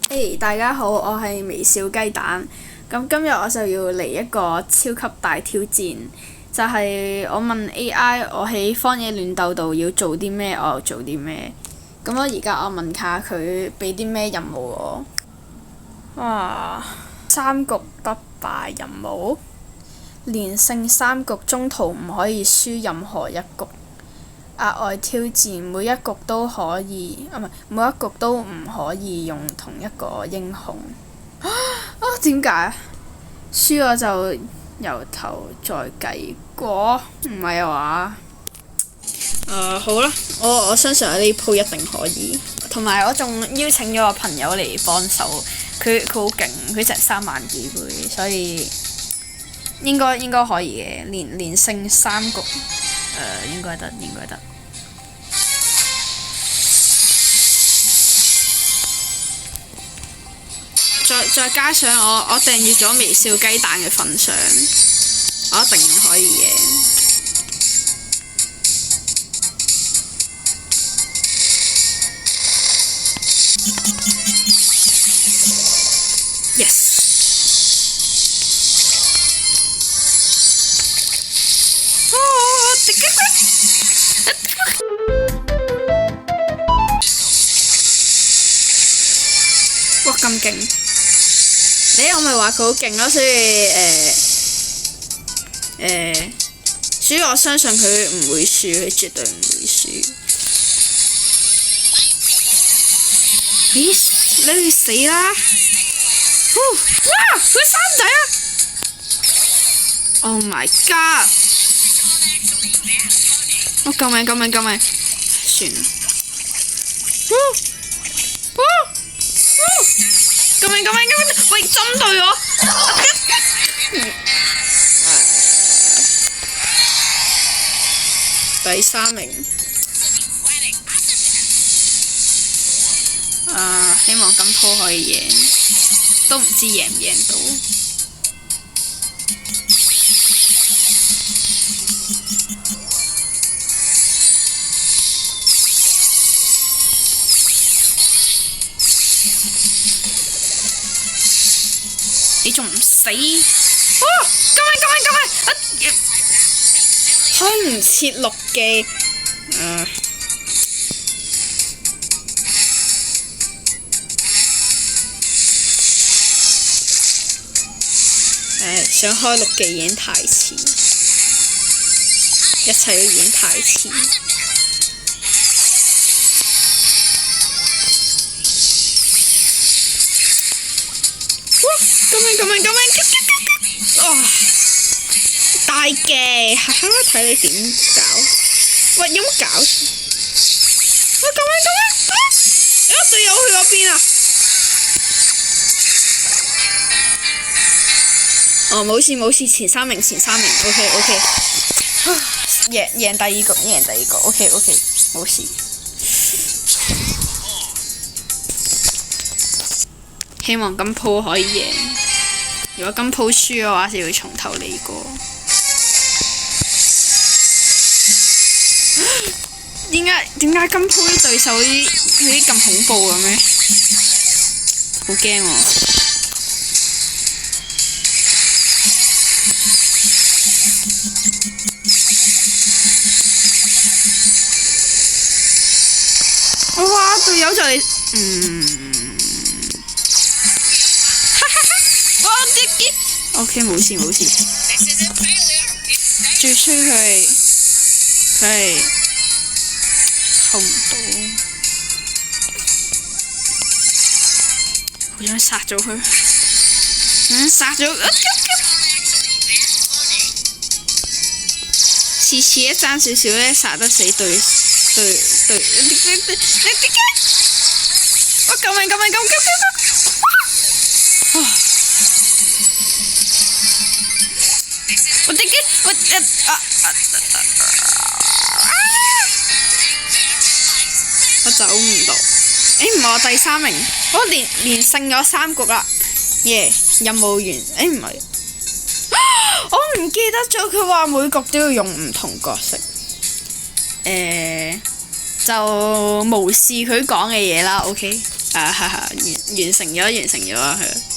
大家好，我係微笑雞蛋。咁今日我就要嚟一個超級大挑戰，就係我問 AI 我喺荒野亂鬥度要做啲咩，我又做啲咩。咁我而家我問下佢俾啲咩任務我。哇！三局不敗任務，連勝3局，中途唔可以輸任何一局。額外挑戰，每一局都可以，每一局都唔可以用同一個英雄。點解？輸我就由頭再計過，唔係啊話？好啦，我相信我呢鋪一定可以。同埋我仲邀請咗我朋友嚟幫手，佢好勁，佢成3萬幾倍，所以應該可以嘅，連勝3局。應該得。再加上我訂閱咗微笑雞蛋嘅份上，我一定可以嘅。Yes。哇！咁勁！我咪話佢好勁咯，所以我相信佢唔會輸，佢絕對唔會輸。咦？你去死啦！哇！佢3仔啊 ！Oh my god！ 我救命！算啦。救命！喂，針對我！第3名。希望今鋪可以贏，都唔知贏唔贏到。你仲唔死？救命！開唔切6記。想開6記已經太遲，一切都已經太遲。救命！大嘅，睇你點搞？喂，有冇搞錯？喂，救命！隊友去嗰邊啊！冇事，前三名，OK。贏第2局，OK，冇事。希望今鋪可以贏。如果今鋪輸嘅話，就要從頭嚟過。點解今鋪啲對手啲咁恐怖嘅咩？好驚喎！哇！隊友就嚟OK， 冇事。最衰佢係扣唔到，好想殺咗佢，次一爭少少咧，殺得死對，我救命！我走唔到。唔係我第3名，我連勝咗3局啦。任務完。唔係。我唔記得咗佢話每局都要用唔同角色。就無視佢講嘅嘢啦，OK。完成咗啊，係啊。